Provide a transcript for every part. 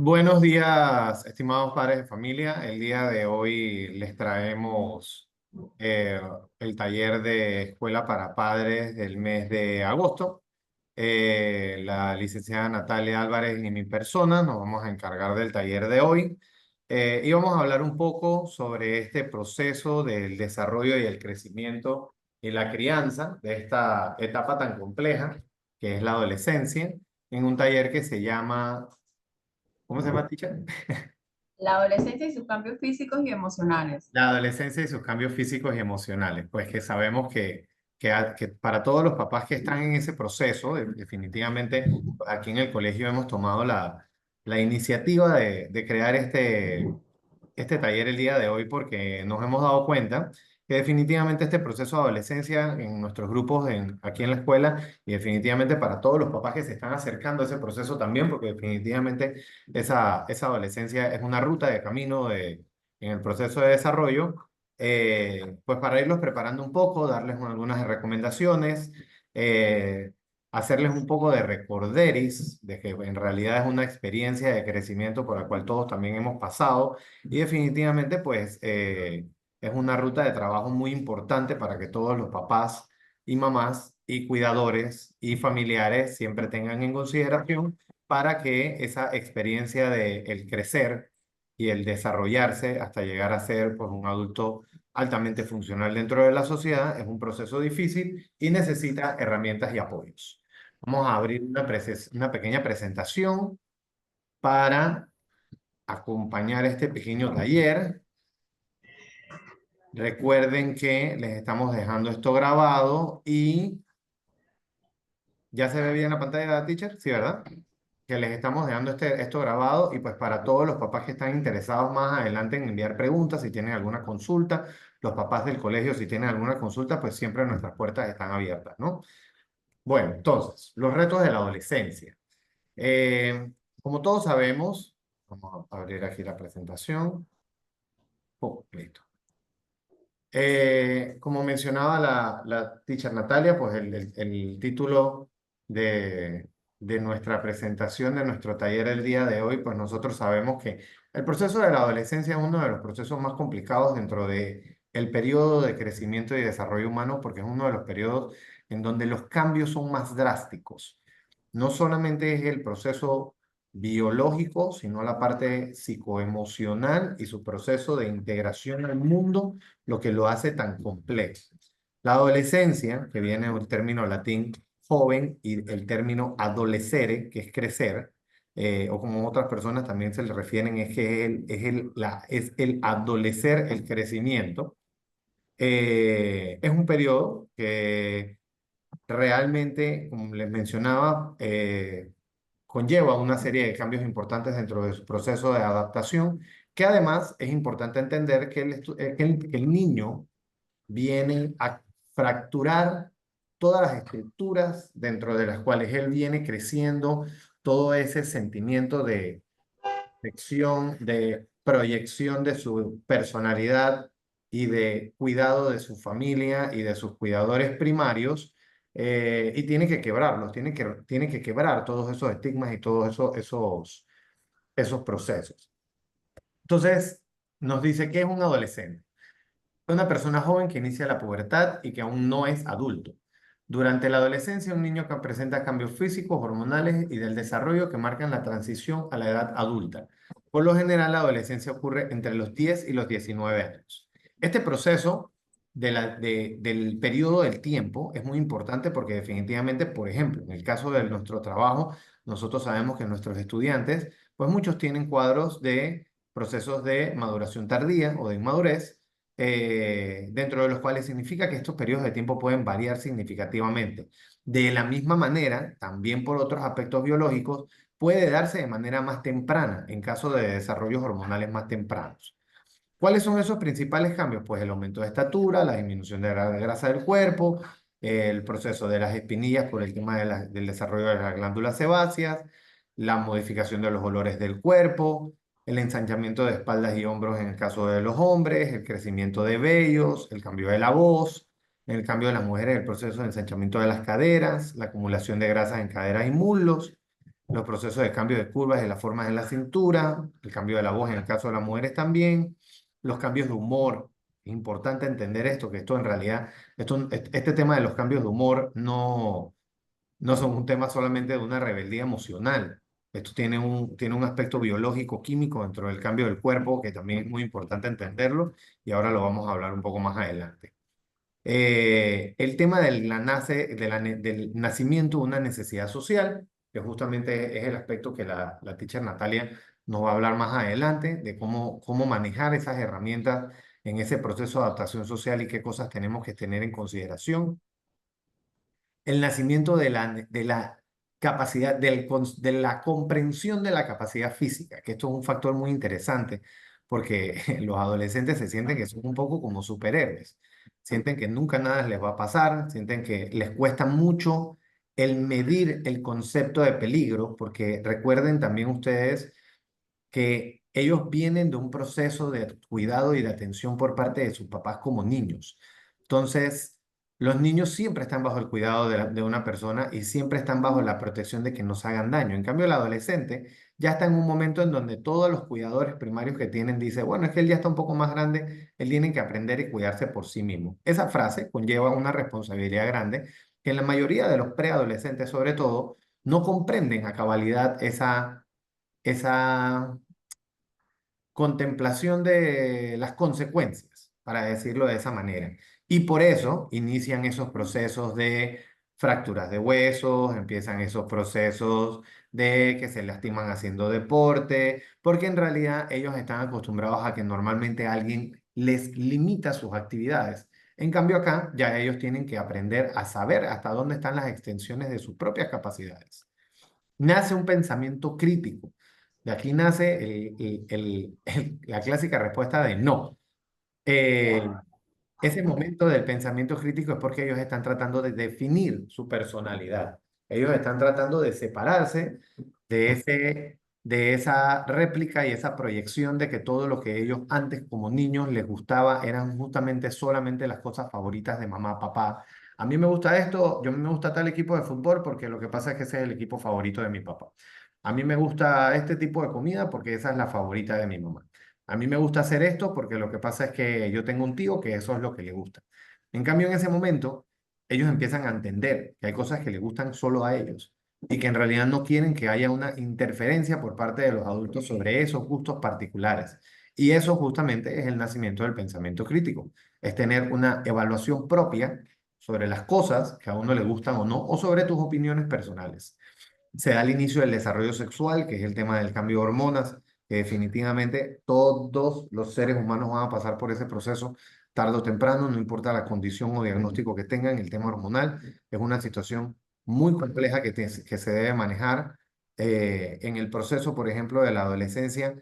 Buenos días, estimados padres de familia. El día de hoy les traemos eh, el taller de escuela para padres del mes de agosto. La licenciada Natalia Álvarez y mi persona nos vamos a encargar del taller de hoy y vamos a hablar un poco sobre este proceso del desarrollo y el crecimiento y la crianza de esta etapa tan compleja que es la adolescencia en un taller que se llama, ¿cómo se llama, teacher? La adolescencia y sus cambios físicos y emocionales. La adolescencia y sus cambios físicos y emocionales, pues que sabemos que para todos los papás que están en ese proceso, definitivamente pues, aquí en el colegio hemos tomado la iniciativa de crear este taller el día de hoy porque nos hemos dado cuenta que definitivamente este proceso de adolescencia en nuestros grupos aquí en la escuela y definitivamente para todos los papás que se están acercando a ese proceso también, porque definitivamente esa adolescencia es una ruta de camino en el proceso de desarrollo, pues para irlos preparando un poco, darles algunas recomendaciones. eh, Hacerles un poco de recorderis de que en realidad es una experiencia de crecimiento por la cual todos también hemos pasado y definitivamente, pues, es una ruta de trabajo muy importante para que todos los papás y mamás y cuidadores y familiares siempre tengan en consideración para que esa experiencia de el crecer y el desarrollarse hasta llegar a ser pues, un adulto altamente funcional dentro de la sociedad es un proceso difícil y necesita herramientas y apoyos. Vamos a abrir una pequeña presentación para acompañar este pequeño taller. Recuerden que les estamos dejando esto grabado y ya se ve bien la pantalla, teacher, ¿sí, verdad? Que les estamos dejando esto grabado y pues para todos los papás que están interesados más adelante en enviar preguntas, si tienen alguna consulta, los papás del colegio, si tienen alguna consulta, pues siempre nuestras puertas están abiertas, ¿no? Bueno, entonces, los retos de la adolescencia. Como todos sabemos, vamos a abrir aquí la presentación. Oh, listo. Como mencionaba la teacher Natalia, pues el título de nuestra presentación, de nuestro taller el día de hoy, pues nosotros sabemos que el proceso de la adolescencia es uno de los procesos más complicados dentro de el periodo de crecimiento y desarrollo humano, porque es uno de los periodos en donde los cambios son más drásticos. No solamente es el proceso biológico, sino la parte psicoemocional y su proceso de integración al mundo lo que lo hace tan complejo. La adolescencia, que viene del término latín joven y el término adolescere, que es crecer, o como otras personas también se le refieren, es que es el adolecer, el crecimiento. Es un periodo que realmente, como les mencionaba, conlleva una serie de cambios importantes dentro de su proceso de adaptación, que además es importante entender que el niño viene a fracturar todas las estructuras dentro de las cuales él viene creciendo, todo ese sentimiento de proyección, de proyección de su personalidad y de cuidado de su familia y de sus cuidadores primarios, y tiene que quebrarlos, tiene que quebrar todos esos estigmas y todos esos procesos. Entonces, nos dice que es un adolescente. Una persona joven que inicia la pubertad y que aún no es adulto. Durante la adolescencia, un niño que presenta cambios físicos, hormonales y del desarrollo que marcan la transición a la edad adulta. Por lo general, la adolescencia ocurre entre los 10 y los 19 años. Este proceso del periodo del tiempo es muy importante porque definitivamente, por ejemplo, en el caso de nuestro trabajo, nosotros sabemos que nuestros estudiantes, pues muchos tienen cuadros de procesos de maduración tardía o de inmadurez dentro de los cuales significa que estos periodos de tiempo pueden variar significativamente. De la misma manera, también por otros aspectos biológicos, puede darse de manera más temprana en caso de desarrollos hormonales más tempranos. ¿Cuáles son esos principales cambios? Pues el aumento de estatura, la disminución de la grasa del cuerpo, el proceso de las espinillas por el tema del desarrollo de las glándulas sebáceas, la modificación de los olores del cuerpo, el ensanchamiento de espaldas y hombros en el caso de los hombres, el crecimiento de vellos, el cambio de la voz, en el cambio de las mujeres, el proceso de ensanchamiento de las caderas, la acumulación de grasas en caderas y muslos, los procesos de cambio de curvas de las formas en la cintura, el cambio de la voz en el caso de las mujeres también, los cambios de humor. Es importante entender esto, que esto en realidad, este tema de los cambios de humor no son un tema solamente de una rebeldía emocional. Esto tiene un aspecto biológico, químico dentro del cambio del cuerpo, que también es muy importante entenderlo, y ahora lo vamos a hablar un poco más adelante. El tema del nacimiento de una necesidad social, que justamente es el aspecto que la teacher Natalia nos va a hablar más adelante, de cómo manejar esas herramientas en ese proceso de adaptación social y qué cosas tenemos que tener en consideración. El nacimiento de la capacidad, de la comprensión de la capacidad física, que esto es un factor muy interesante, porque los adolescentes se sienten que son un poco como superhéroes, sienten que nunca nada les va a pasar, sienten que les cuesta mucho el medir el concepto de peligro, porque recuerden también ustedes que ellos vienen de un proceso de cuidado y de atención por parte de sus papás como niños. Entonces, los niños siempre están bajo el cuidado de una persona y siempre están bajo la protección de que nos hagan daño. En cambio, el adolescente ya está en un momento en donde todos los cuidadores primarios que tienen dicen, bueno, es que él ya está un poco más grande, él tiene que aprender y cuidarse por sí mismo. Esa frase conlleva una responsabilidad grande que en la mayoría de los preadolescentes, sobre todo, no comprenden a cabalidad esa contemplación de las consecuencias, para decirlo de esa manera. Y por eso inician esos procesos de fracturas de huesos, empiezan esos procesos de que se lastiman haciendo deporte, porque en realidad ellos están acostumbrados a que normalmente alguien les limita sus actividades. En cambio acá ya ellos tienen que aprender a saber hasta dónde están las extensiones de sus propias capacidades. Nace un pensamiento crítico. De aquí nace la clásica respuesta de no. Eh, Ese momento del pensamiento crítico es porque ellos están tratando de definir su personalidad. Ellos están tratando de separarse de esa réplica y esa proyección de que todo lo que ellos antes como niños les gustaba eran justamente solamente las cosas favoritas de mamá, papá. A mí me gusta esto, me gusta tal equipo de fútbol porque lo que pasa es que ese es el equipo favorito de mi papá. A mí me gusta este tipo de comida porque esa es la favorita de mi mamá. A mí me gusta hacer esto porque lo que pasa es que yo tengo un tío que eso es lo que le gusta. En cambio, en ese momento, ellos empiezan a entender que hay cosas que les gustan solo a ellos y que en realidad no quieren que haya una interferencia por parte de los adultos sobre esos gustos particulares. Y eso justamente es el nacimiento del pensamiento crítico, es tener una evaluación propia sobre las cosas que a uno le gustan o no, o sobre tus opiniones personales. Se da el inicio del desarrollo sexual, que es el tema del cambio de hormonas, que definitivamente todos los seres humanos van a pasar por ese proceso tarde o temprano, no importa la condición o diagnóstico que tengan, el tema hormonal es una situación muy compleja que se debe manejar. En el proceso, por ejemplo, de la adolescencia,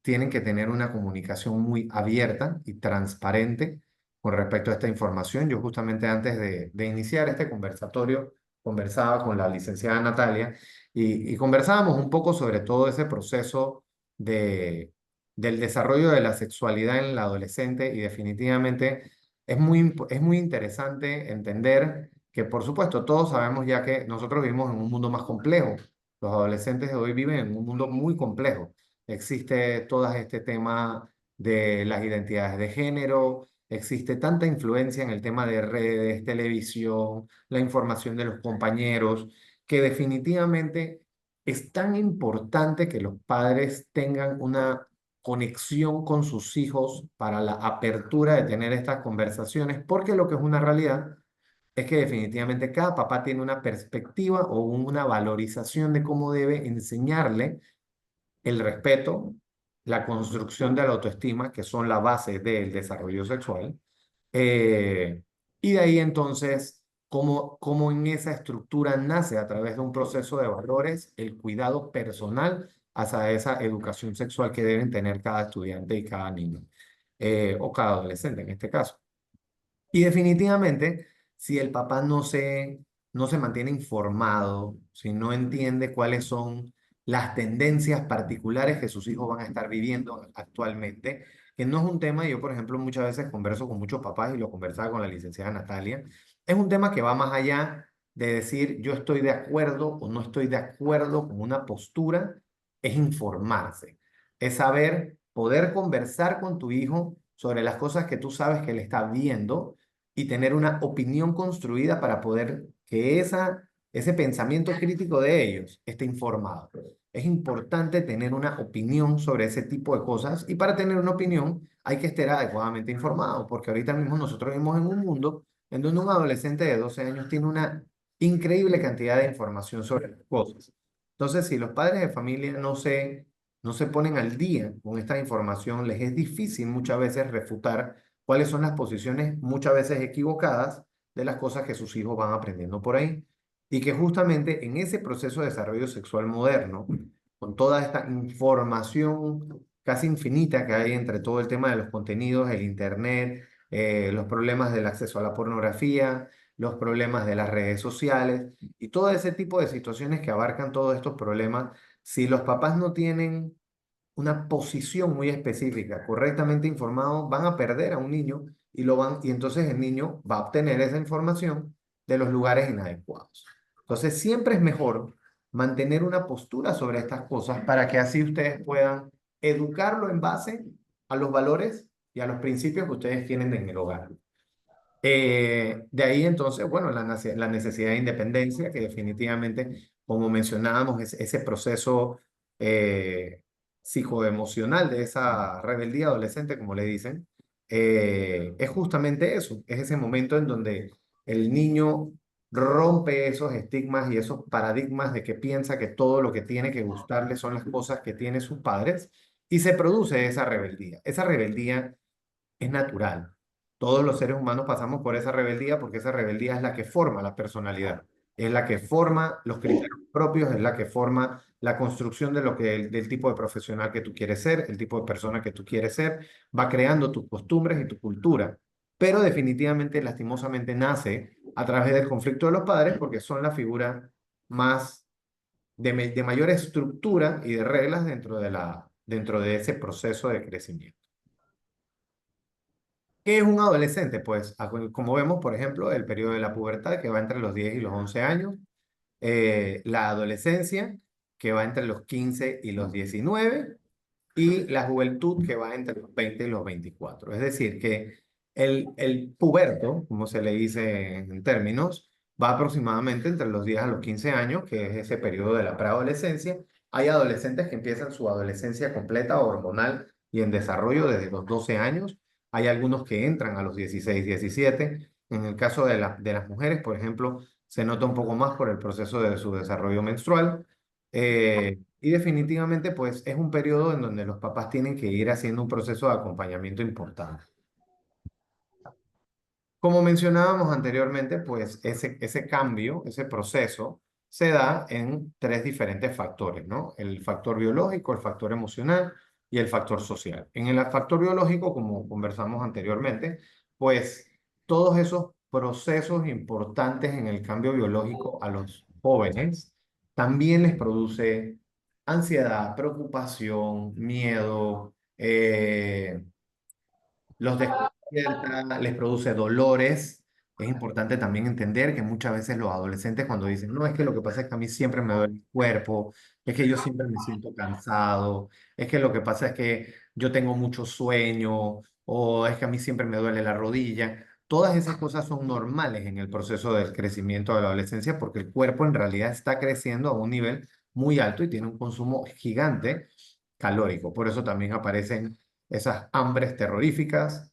tienen que tener una comunicación muy abierta y transparente con respecto a esta información. Yo justamente antes de iniciar este conversatorio conversaba con la licenciada Natalia y conversábamos un poco sobre todo ese proceso del desarrollo de la sexualidad en la adolescente y definitivamente es muy interesante entender que por supuesto todos sabemos ya que nosotros vivimos en un mundo más complejo. Los adolescentes de hoy viven en un mundo muy complejo. Existe todo este tema de las identidades de género, existe tanta influencia en el tema de redes, televisión, la información de los compañeros, que definitivamente es tan importante que los padres tengan una conexión con sus hijos para la apertura de tener estas conversaciones, porque lo que es una realidad es que definitivamente cada papá tiene una perspectiva o una valorización de cómo debe enseñarle el respeto, la construcción de la autoestima, que son la base del desarrollo sexual, eh, y de ahí entonces, cómo en esa estructura nace a través de un proceso de valores el cuidado personal hacia esa educación sexual que deben tener cada estudiante y cada niño, o cada adolescente en este caso. Y definitivamente, si el papá no se mantiene informado, si no entiende cuáles son las tendencias particulares que sus hijos van a estar viviendo actualmente, que no es un tema, yo por ejemplo muchas veces converso con muchos papás y lo conversaba con la licenciada Natalia, es un tema que va más allá de decir yo estoy de acuerdo o no estoy de acuerdo con una postura, es informarse, es saber poder conversar con tu hijo sobre las cosas que tú sabes que él está viendo y tener una opinión construida para poder que ese pensamiento crítico de ellos esté informado. Es importante tener una opinión sobre ese tipo de cosas y para tener una opinión hay que estar adecuadamente informado, porque ahorita mismo nosotros vivimos en un mundo en donde un adolescente de 12 años tiene una increíble cantidad de información sobre las cosas. Entonces, si los padres de familia no se ponen al día con esta información, les es difícil muchas veces refutar cuáles son las posiciones muchas veces equivocadas de las cosas que sus hijos van aprendiendo por ahí. Y que justamente en ese proceso de desarrollo sexual moderno, con toda esta información casi infinita que hay entre todo el tema de los contenidos, el internet, los problemas del acceso a la pornografía, los problemas de las redes sociales y todo ese tipo de situaciones que abarcan todos estos problemas, si los papás no tienen una posición muy específica, correctamente informado, van a perder a un niño y entonces el niño va a obtener esa información de los lugares inadecuados. Entonces siempre es mejor mantener una postura sobre estas cosas para que así ustedes puedan educarlo en base a los valores y a los principios que ustedes tienen en el hogar. De ahí entonces, bueno, la necesidad de independencia, que definitivamente, como mencionábamos, es ese proceso eh, psicoemocional de esa rebeldía adolescente, como le dicen, es justamente eso, es ese momento en donde el niño rompe esos estigmas y esos paradigmas de que piensa que todo lo que tiene que gustarle son las cosas que tienen sus padres y se produce esa rebeldía. Esa rebeldía es natural. Todos los seres humanos pasamos por esa rebeldía porque esa rebeldía es la que forma la personalidad, es la que forma los criterios propios, es la que forma la construcción de del tipo de profesional que tú quieres ser, el tipo de persona que tú quieres ser, va creando tus costumbres y tu cultura. Pero definitivamente, lastimosamente, nace a través del conflicto de los padres porque son la figura más de mayor estructura y de reglas dentro de ese proceso de crecimiento. ¿Qué es un adolescente? Pues como vemos, por ejemplo, el periodo de la pubertad que va entre los 10 y los 11 años, la adolescencia que va entre los 15 y los 19 y la juventud que va entre los 20 y los 24. Es decir, que el puberto, como se le dice en términos, va aproximadamente entre los 10 a los 15 años, que es ese periodo de la preadolescencia. Hay adolescentes que empiezan su adolescencia completa, hormonal y en desarrollo desde los 12 años. Hay algunos que entran a los 16, 17. En el caso de las mujeres, por ejemplo, se nota un poco más por el proceso de su desarrollo menstrual. Y definitivamente, pues es un periodo en donde los papás tienen que ir haciendo un proceso de acompañamiento importante. Como mencionábamos anteriormente, pues ese cambio, ese proceso, se da en tres diferentes factores, ¿no? El factor biológico, el factor emocional y el factor social. En el factor biológico, como conversamos anteriormente, pues todos esos procesos importantes en el cambio biológico a los jóvenes también les produce ansiedad, preocupación, miedo, los desconcierta, les produce dolores. Es importante también entender que muchas veces los adolescentes cuando dicen, no, es que lo que pasa es que a mí siempre me duele el cuerpo, es que yo siempre me siento cansado, es que lo que pasa es que yo tengo mucho sueño o es que a mí siempre me duele la rodilla. Todas esas cosas son normales en el proceso del crecimiento de la adolescencia porque el cuerpo en realidad está creciendo a un nivel muy alto y tiene un consumo gigante calórico. Por eso también aparecen esas hambres terroríficas,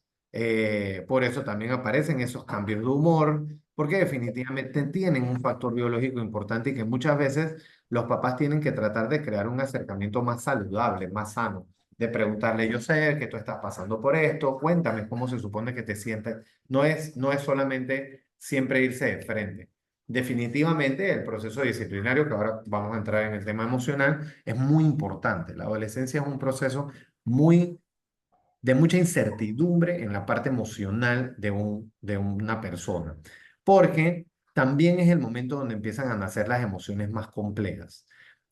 por eso también aparecen esos cambios de humor, porque definitivamente tienen un factor biológico importante y que muchas veces los papás tienen que tratar de crear un acercamiento más saludable, más sano, de preguntarle, yo sé que tú estás pasando por esto, cuéntame cómo se supone que te sientes. No es solamente siempre irse de frente. Definitivamente el proceso disciplinario, que ahora vamos a entrar en el tema emocional, es muy importante. La adolescencia es un proceso muy de mucha incertidumbre en la parte emocional de una persona, porque también es el momento donde empiezan a nacer las emociones más complejas.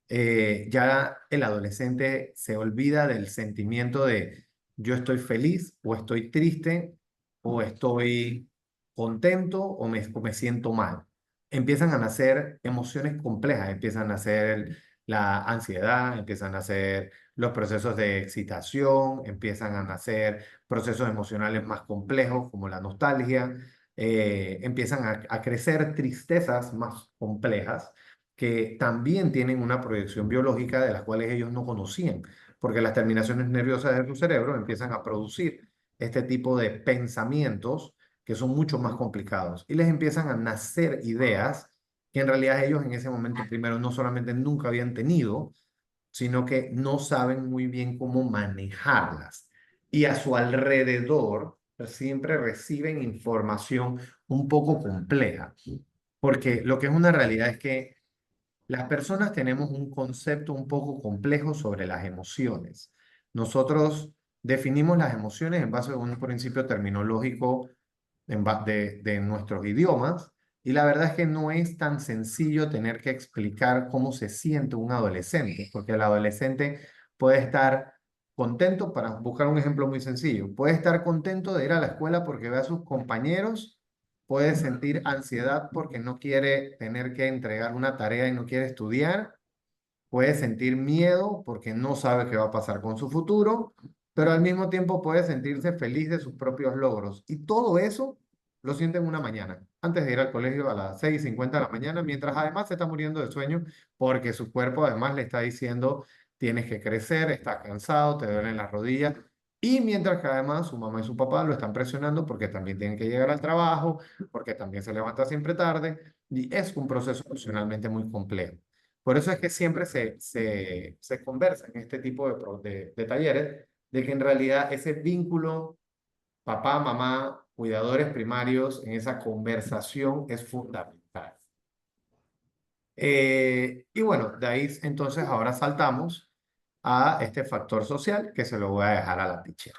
Ya el adolescente se olvida del sentimiento de yo estoy feliz o estoy triste o estoy contento o me siento mal. empiezan a nacer emociones complejas, empiezan a nacer la ansiedad, empiezan a nacer los procesos de excitación, empiezan a nacer procesos emocionales más complejos como la nostalgia, empiezan a crecer tristezas más complejas que también tienen una proyección biológica de las cuales ellos no conocían, porque las terminaciones nerviosas de su cerebro empiezan a producir este tipo de pensamientos que son mucho más complicados y les empiezan a nacer ideas que en realidad ellos en ese momento primero no solamente nunca habían tenido, sino que no saben muy bien cómo manejarlas. Y a su alrededor siempre reciben información un poco compleja, porque lo que es una realidad es que las personas tenemos un concepto un poco complejo sobre las emociones. Nosotros definimos las emociones en base a un principio terminológico de nuestros idiomas y la verdad es que no es tan sencillo tener que explicar cómo se siente un adolescente, porque el adolescente puede estar contento, para buscar un ejemplo muy sencillo, puede estar contento de ir a la escuela porque ve a sus compañeros, puede sentir ansiedad porque no quiere tener que entregar una tarea y no quiere estudiar, puede sentir miedo porque no sabe qué va a pasar con su futuro, pero al mismo tiempo puede sentirse feliz de sus propios logros. Y todo eso lo siente en una mañana, antes de ir al colegio a las 6:50 de la mañana, mientras además se está muriendo de sueño porque su cuerpo además le está diciendo, tienes que crecer, estás cansado, te duelen las rodillas. Y mientras que además su mamá y su papá lo están presionando porque también tienen que llegar al trabajo, porque también se levanta siempre tarde, y es un proceso emocionalmente muy complejo. Por eso es que siempre se conversa en este tipo de talleres, de que en realidad ese vínculo papá, mamá, cuidadores primarios, en esa conversación es fundamental. Y bueno, de ahí entonces ahora saltamos a este factor social que se lo voy a dejar a la teacher.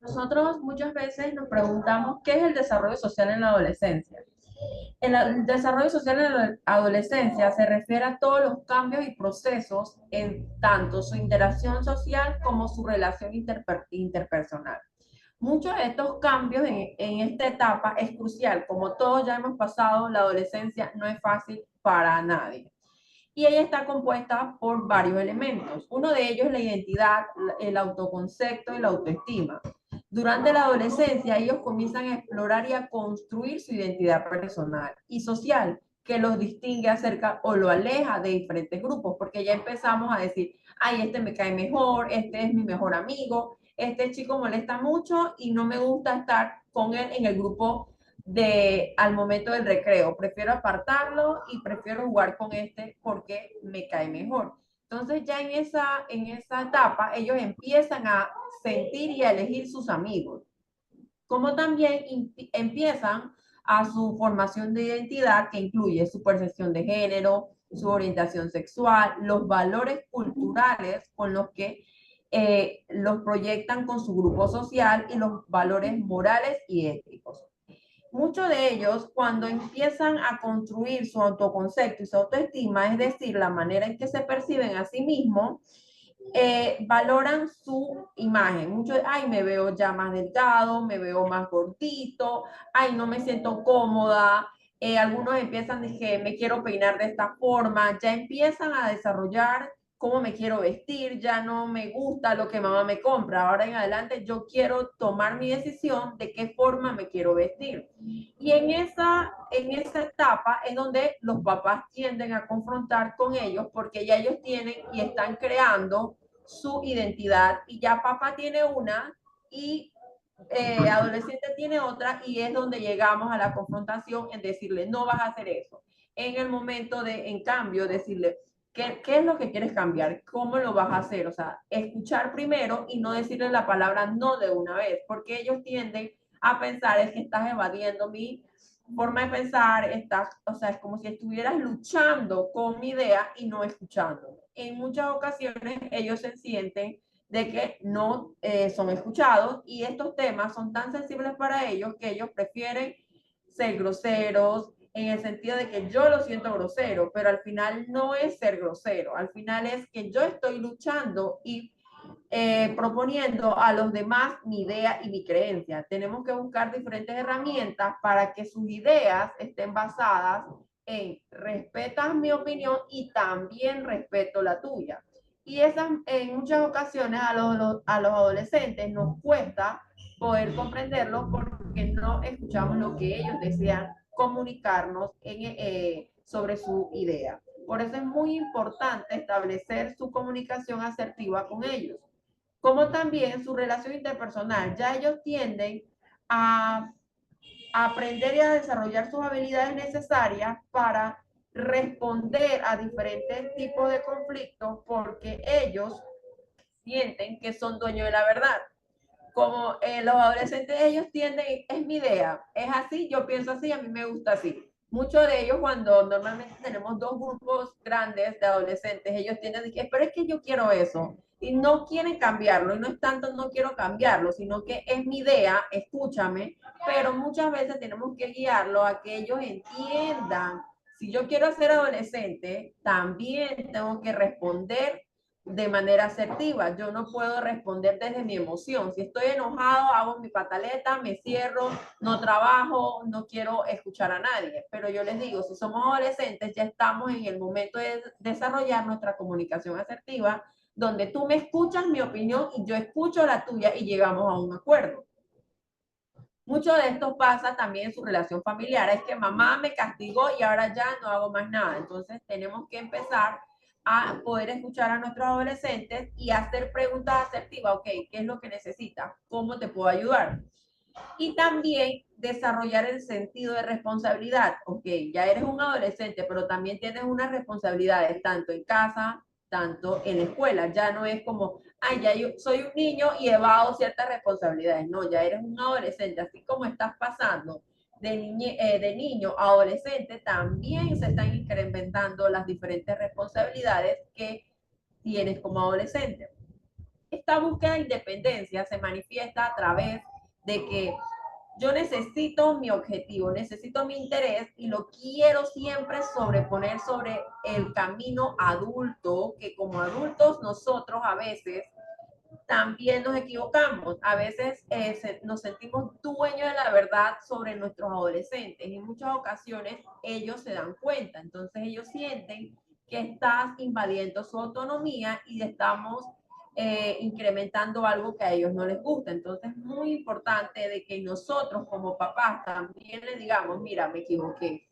Nosotros muchas veces nos preguntamos qué es el desarrollo social en la adolescencia. El desarrollo social en la adolescencia se refiere a todos los cambios y procesos en tanto su interacción social como su relación interpersonal. Muchos de estos cambios en esta etapa es crucial. Como todos ya hemos pasado, la adolescencia no es fácil para nadie. Y ella está compuesta por varios elementos. Uno de ellos es la identidad, el autoconcepto y la autoestima. Durante la adolescencia, ellos comienzan a explorar y a construir su identidad personal y social, que los distingue acerca o lo aleja de diferentes grupos, porque ya empezamos a decir, ay, este me cae mejor, este es mi mejor amigo, este chico molesta mucho y no me gusta estar con él en el grupo al momento del recreo. Prefiero apartarlo y prefiero jugar con este porque me cae mejor. Entonces ya en esa etapa ellos empiezan a sentir y a elegir sus amigos, como también empiezan a su formación de identidad que incluye su percepción de género, su orientación sexual, los valores culturales con los que los proyectan con su grupo social y los valores morales y éticos. Muchos de ellos, cuando empiezan a construir su autoconcepto y su autoestima, es decir, la manera en que se perciben a sí mismos, valoran su imagen. Muchos, ay, me veo ya más delgado, me veo más gordito, ay, no me siento cómoda. Algunos empiezan de que me quiero peinar de esta forma, ya empiezan a desarrollar cómo me quiero vestir, ya no me gusta lo que mamá me compra, ahora en adelante yo quiero tomar mi decisión de qué forma me quiero vestir. Y en esa etapa es donde los papás tienden a confrontar con ellos porque ya ellos tienen y están creando su identidad y ya papá tiene una y adolescente tiene otra y es donde llegamos a la confrontación en decirle, no vas a hacer eso. En el momento de, en cambio, decirle, ¿qué es lo que quieres cambiar? ¿Cómo lo vas a hacer? O sea, escuchar primero y no decirle la palabra no de una vez, porque ellos tienden a pensar es que estás evadiendo mi forma de pensar, o sea, es como si estuvieras luchando con mi idea y no escuchando. En muchas ocasiones ellos se sienten de que no son escuchados y estos temas son tan sensibles para ellos que ellos prefieren ser groseros en el sentido de que yo lo siento grosero, pero al final no es ser grosero, al final es que yo estoy luchando y proponiendo a los demás mi idea y mi creencia. Tenemos que buscar diferentes herramientas para que sus ideas estén basadas en respetas mi opinión y también respeto la tuya. Y esas, en muchas ocasiones a los adolescentes nos cuesta poder comprenderlo porque no escuchamos lo que ellos desean comunicarnos sobre su idea. Por eso es muy importante establecer su comunicación asertiva con ellos, como también su relación interpersonal. Ya ellos tienden a aprender y a desarrollar sus habilidades necesarias para responder a diferentes tipos de conflictos porque ellos sienten que son dueños de la verdad. Como los adolescentes, ellos tienden, es mi idea, es así, yo pienso así, a mí me gusta así. Muchos de ellos, cuando normalmente tenemos dos grupos grandes de adolescentes, ellos tienden a decir, pero es que yo quiero eso. Y no quieren cambiarlo. Y no es tanto no quiero cambiarlo, sino que es mi idea, escúchame. Pero muchas veces tenemos que guiarlo a que ellos entiendan. Si yo quiero ser adolescente, también tengo que responder de manera asertiva. Yo no puedo responder desde mi emoción. Si estoy enojado, hago mi pataleta, me cierro, no trabajo, no quiero escuchar a nadie. Pero yo les digo, si somos adolescentes, ya estamos en el momento de desarrollar nuestra comunicación asertiva, donde tú me escuchas mi opinión y yo escucho la tuya y llegamos a un acuerdo. Mucho de esto pasa también en su relación familiar. Es que mamá me castigó y ahora ya no hago más nada. Entonces tenemos que empezar a poder escuchar a nuestros adolescentes y hacer preguntas asertivas. Ok, ¿qué es lo que necesitas? ¿Cómo te puedo ayudar? Y también desarrollar el sentido de responsabilidad. Ok, ya eres un adolescente, pero también tienes unas responsabilidades tanto en casa, tanto en la escuela. Ya no es como, ay, ya yo soy un niño y evado ciertas responsabilidades. No, ya eres un adolescente. Así como estás pasando de niño a adolescente, también se están incrementando las diferentes responsabilidades que tienes como adolescente. Esta búsqueda de independencia se manifiesta a través de que yo necesito mi objetivo, necesito mi interés y lo quiero siempre sobreponer sobre el camino adulto, que como adultos nosotros a veces también nos equivocamos. A veces nos sentimos dueños de la verdad sobre nuestros adolescentes. En muchas ocasiones ellos se dan cuenta, entonces ellos sienten que estás invadiendo su autonomía y estamos incrementando algo que a ellos no les gusta. Entonces es muy importante de que nosotros como papás también les digamos, mira, me equivoqué,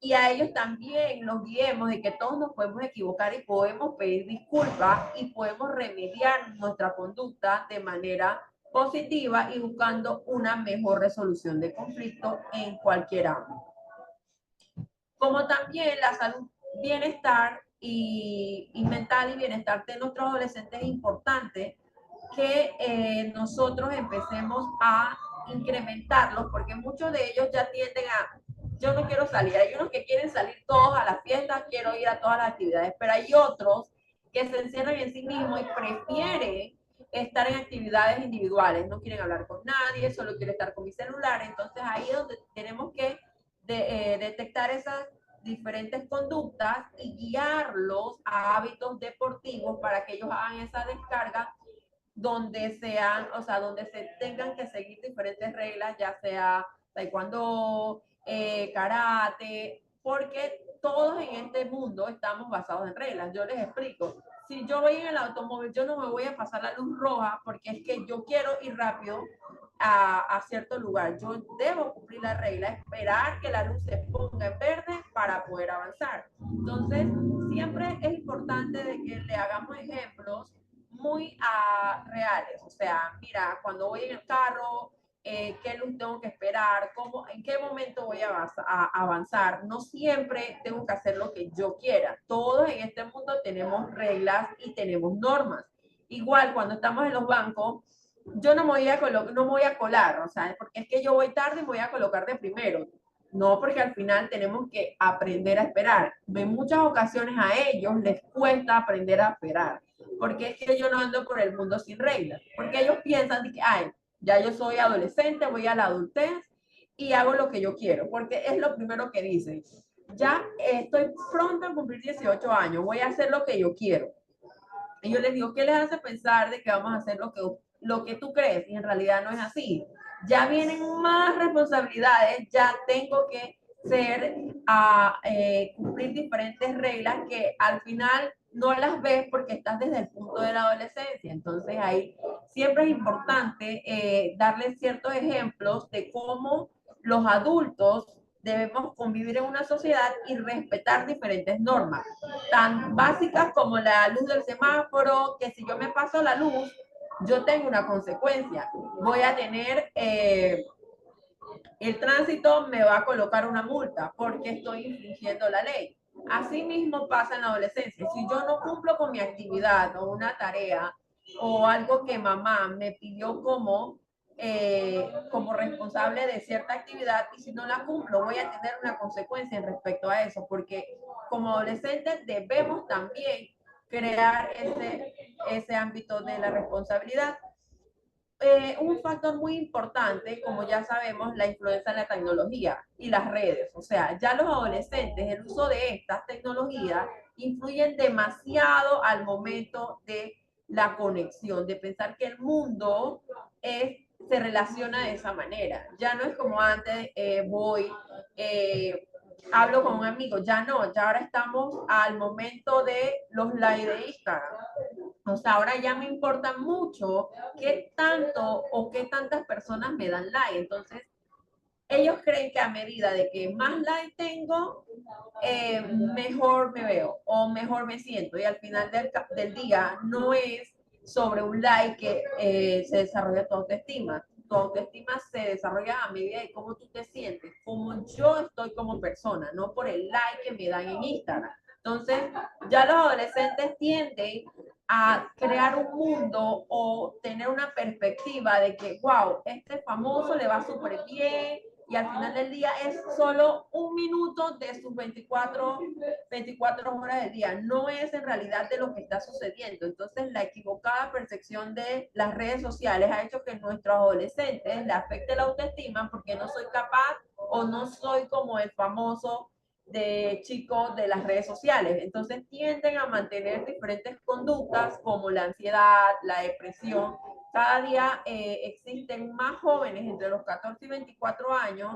y a ellos también los guiemos de que todos nos podemos equivocar y podemos pedir disculpas y podemos remediar nuestra conducta de manera positiva y buscando una mejor resolución de conflicto en cualquier ámbito. Como también la salud, bienestar y mental y bienestar de nuestros adolescentes es importante que nosotros empecemos a incrementarlos, porque muchos de ellos ya tienden a, yo no quiero salir, hay unos que quieren salir todos a las fiestas, quiero ir a todas las actividades, pero hay otros que se encierran en sí mismos y prefieren estar en actividades individuales, no quieren hablar con nadie, solo quieren estar con mi celular, entonces ahí es donde tenemos que detectar esas diferentes conductas y guiarlos a hábitos deportivos para que ellos hagan esa descarga donde sean, o sea, donde se tengan que seguir diferentes reglas, ya sea taekwondo, karate, porque todos en este mundo estamos basados en reglas. Yo les explico. Si yo voy en el automóvil, yo no me voy a pasar la luz roja porque es que yo quiero ir rápido a cierto lugar. Yo debo cumplir la regla, esperar que la luz se ponga en verde para poder avanzar. Entonces, siempre es importante de que le hagamos ejemplos muy reales. O sea, mira, cuando voy en el carro, qué luz tengo que esperar, cómo, en qué momento voy a avanzar. No siempre tengo que hacer lo que yo quiera. Todos en este mundo tenemos reglas y tenemos normas. Igual cuando estamos en los bancos, yo no me voy a, no me voy a colar, o sea, porque es que yo voy tarde y me voy a colocar de primero. No, porque al final tenemos que aprender a esperar. En muchas ocasiones a ellos les cuesta aprender a esperar, porque es que yo no ando por el mundo sin reglas, porque ellos piensan que, ay, ya yo soy adolescente, voy a la adultez y hago lo que yo quiero, porque es lo primero que dicen. Ya estoy pronto a cumplir 18 años, voy a hacer lo que yo quiero. Y yo les digo, ¿qué les hace pensar de que vamos a hacer lo que tú crees? Y en realidad no es así. Ya vienen más responsabilidades, ya tengo que cumplir diferentes reglas que al final no las ves porque estás desde el punto de la adolescencia. Entonces ahí siempre es importante darles ciertos ejemplos de cómo los adultos debemos convivir en una sociedad y respetar diferentes normas, tan básicas como la luz del semáforo, que si yo me paso la luz, yo tengo una consecuencia. Voy a tener el tránsito me va a colocar una multa porque estoy infringiendo la ley. Así mismo pasa en la adolescencia. Si yo no cumplo con mi actividad o una tarea o algo que mamá me pidió como responsable de cierta actividad y si no la cumplo voy a tener una consecuencia en respecto a eso porque como adolescentes debemos también crear ese ámbito de la responsabilidad. Un factor muy importante, como ya sabemos, la influencia de la tecnología y las redes. O sea, ya los adolescentes, el uso de estas tecnologías influyen demasiado al momento de la conexión, de pensar que el mundo se relaciona de esa manera. Ya no es como antes, hablo con un amigo, ya no, ya ahora estamos al momento de los likes de Instagram. O sea, ahora ya me importa mucho qué tanto o qué tantas personas me dan like. Entonces, ellos creen que a medida de que más like tengo, mejor me veo o mejor me siento. Y al final del día no es sobre un like que se desarrolla tu autoestima. Tu autoestima se desarrolla a medida de cómo tú te sientes, cómo yo estoy como persona, no por el like que me dan en Instagram. Entonces, ya los adolescentes tienden a crear un mundo o tener una perspectiva de que, wow, este famoso le va súper bien, y al final del día es solo un minuto de sus 24 horas del día, no es en realidad de lo que está sucediendo. Entonces la equivocada percepción de las redes sociales ha hecho que nuestros adolescentes le afecte la autoestima porque no soy capaz o no soy como el famoso de chicos de las redes sociales. Entonces tienden a mantener diferentes conductas como la ansiedad, la depresión. Cada día existen más jóvenes entre los 14 y 24 años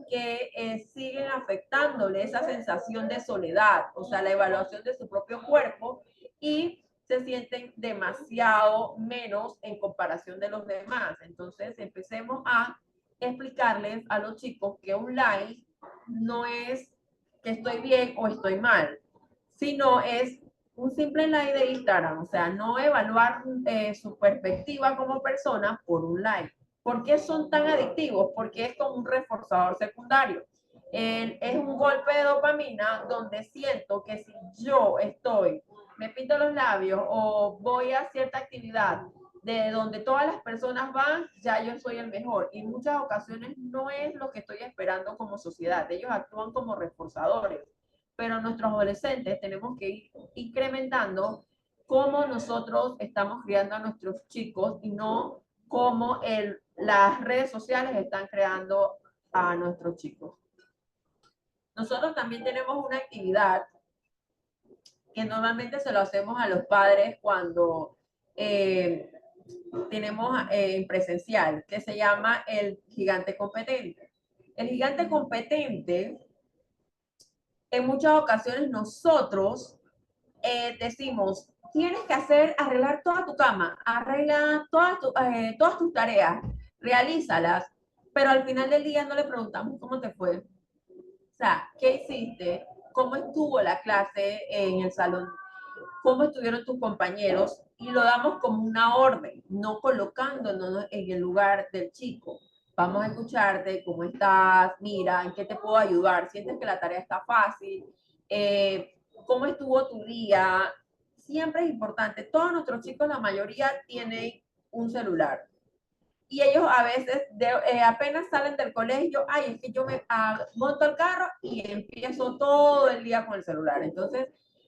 que siguen afectándole esa sensación de soledad, o sea, la evaluación de su propio cuerpo y se sienten demasiado menos en comparación de los demás. Entonces, empecemos a explicarles a los chicos que un like no es que estoy bien o estoy mal, sino es un simple like de Instagram, o sea, no evaluar su perspectiva como persona por un like. ¿Por qué son tan adictivos? Porque es como un reforzador secundario. Es un golpe de dopamina donde siento que si yo me pinto los labios o voy a cierta actividad de donde todas las personas van, ya yo soy el mejor. Y en muchas ocasiones no es lo que estoy esperando como sociedad. Ellos actúan como reforzadores. Pero nuestros adolescentes tenemos que ir incrementando cómo nosotros estamos criando a nuestros chicos y no cómo las redes sociales están creando a nuestros chicos. Nosotros también tenemos una actividad que normalmente se lo hacemos a los padres cuando eh, tenemos presencial, que se llama el gigante competente. El gigante competente, en muchas ocasiones nosotros decimos, tienes que arreglar toda tu cama, arregla todas tus tareas, realízalas, pero al final del día no le preguntamos cómo te fue. O sea, ¿qué hiciste? ¿Cómo estuvo la clase en el salón? ¿Cómo estuvieron tus compañeros? Y lo damos como una orden, no colocándonos en el lugar del chico. Vamos a escucharte, ¿cómo estás? Mira, ¿en qué te puedo ayudar? ¿Sientes que la tarea está fácil? ¿Cómo estuvo tu día? Siempre es importante. Todos nuestros chicos, la mayoría, tienen un celular y ellos a veces apenas salen del colegio, ay, es que yo me monto el carro y empiezo todo el día con el celular. Entonces,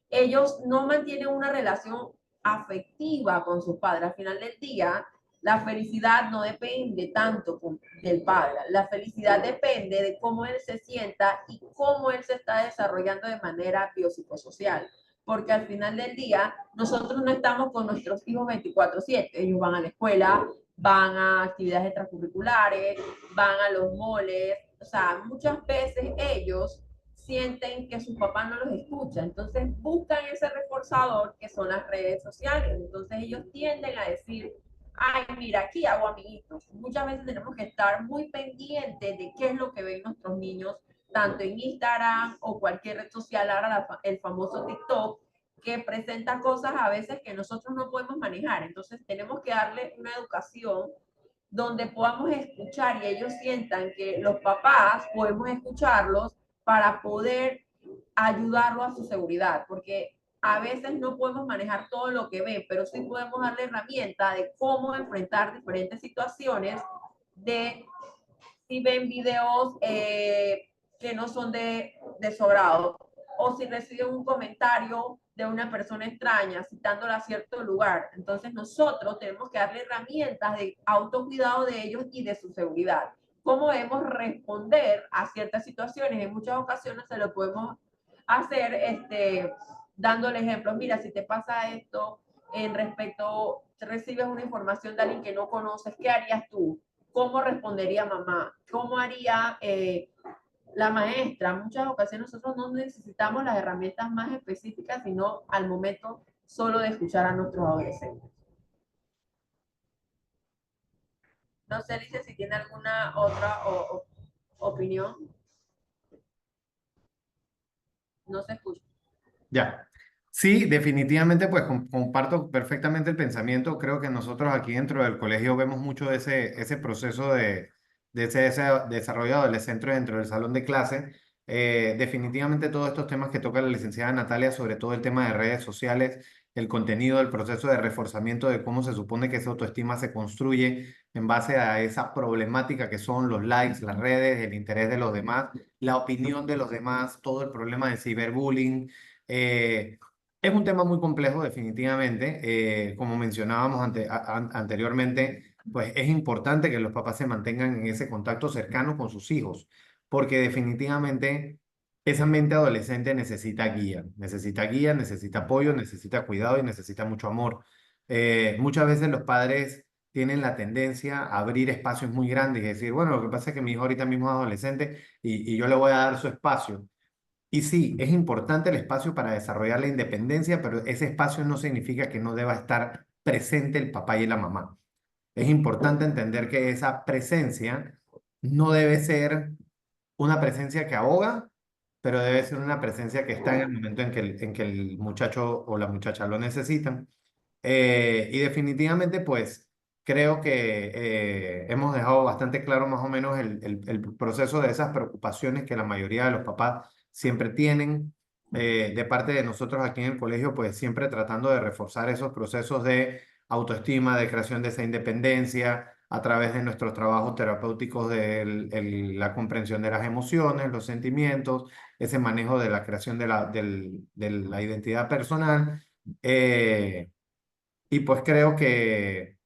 ellos no mantienen una relación afectiva con sus padres. Al final del día, la felicidad no depende tanto del padre. La felicidad depende de cómo él se sienta y cómo él se está desarrollando de manera biopsicosocial. porque al final del día nosotros no estamos con nuestros hijos 24/7, ellos van a la escuela, van a actividades extracurriculares, van a los moles, o sea, muchas veces ellos sienten que su papá no los escucha, entonces buscan ese reforzador que son las redes sociales, entonces ellos tienden a decir, ay, mira, aquí hago amiguitos. Muchas veces tenemos que estar muy pendientes de qué es lo que ven nuestros niños, tanto en Instagram o cualquier red social, ahora el famoso TikTok, que presenta cosas a veces que nosotros no podemos manejar. Entonces tenemos que darle una educación donde podamos escuchar y ellos sientan que los papás podemos escucharlos para poder ayudarlo a su seguridad, porque a veces no podemos manejar todo lo que ven, pero sí podemos darle herramienta de cómo enfrentar diferentes situaciones, de si ven videos que no son de su agrado, o si reciben un comentario de una persona extraña citándola a cierto lugar. Entonces nosotros tenemos que darle herramientas de autocuidado de ellos y de su seguridad. Cómo debemos responder a ciertas situaciones. En muchas ocasiones se lo podemos hacer dándole ejemplos. Mira, si te pasa esto en respecto, recibes una información de alguien que no conoces, ¿qué harías tú? ¿Cómo respondería mamá? ¿Cómo haría la maestra? Muchas ocasiones nosotros no necesitamos las herramientas más específicas, sino al momento solo de escuchar a nuestros adolescentes. No sé, Alicia, si tiene alguna otra opinión. No se escucha. Ya. Sí, definitivamente, pues comparto perfectamente el pensamiento. Creo que nosotros aquí dentro del colegio vemos mucho de ese proceso de ese desarrollo adolescente dentro del salón de clase. Definitivamente todos estos temas que toca la licenciada Natalia, sobre todo el tema de redes sociales, el contenido, el proceso de reforzamiento de cómo se supone que esa autoestima se construye en base a esa problemática que son los likes, las redes, el interés de los demás, la opinión de los demás, todo el problema de ciberbullying. Eh, es un tema muy complejo, definitivamente. Como mencionábamos anteriormente, pues es importante que los papás se mantengan en ese contacto cercano con sus hijos, porque definitivamente esa mente adolescente necesita guía, necesita apoyo, necesita cuidado y necesita mucho amor. Muchas veces los padres tienen la tendencia a abrir espacios muy grandes y decir, bueno, lo que pasa es que mi hijo ahorita mismo es adolescente y yo le voy a dar su espacio. Y sí, es importante el espacio para desarrollar la independencia, pero ese espacio no significa que no deba estar presente el papá y la mamá. Es importante entender que esa presencia no debe ser una presencia que ahoga, pero debe ser una presencia que está en el momento en que el muchacho o la muchacha lo necesitan. Y definitivamente, pues, creo que hemos dejado bastante claro más o menos el proceso de esas preocupaciones que la mayoría de los papás siempre tienen. De parte de nosotros aquí en el colegio, pues siempre tratando de reforzar esos procesos de autoestima, de creación de esa independencia a través de nuestros trabajos terapéuticos de la comprensión de las emociones, los sentimientos, ese manejo de la creación de la identidad personal. Y pues creo que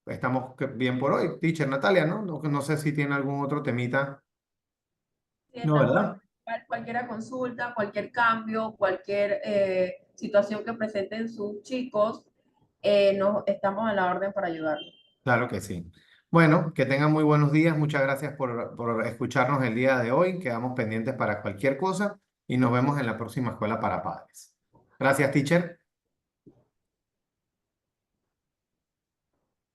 estamos bien por hoy. Teacher Natalia, ¿no? No sé si tiene algún otro temita. Sí, No, estamos ¿verdad? para cualquier consulta, cualquier cambio, cualquier situación que presenten sus chicos, nos estamos a la orden para ayudarlos. Claro que sí. Bueno, que tengan muy buenos días. Muchas gracias por escucharnos el día de hoy. Quedamos pendientes para cualquier cosa y nos vemos en la próxima escuela para padres. Gracias, teacher.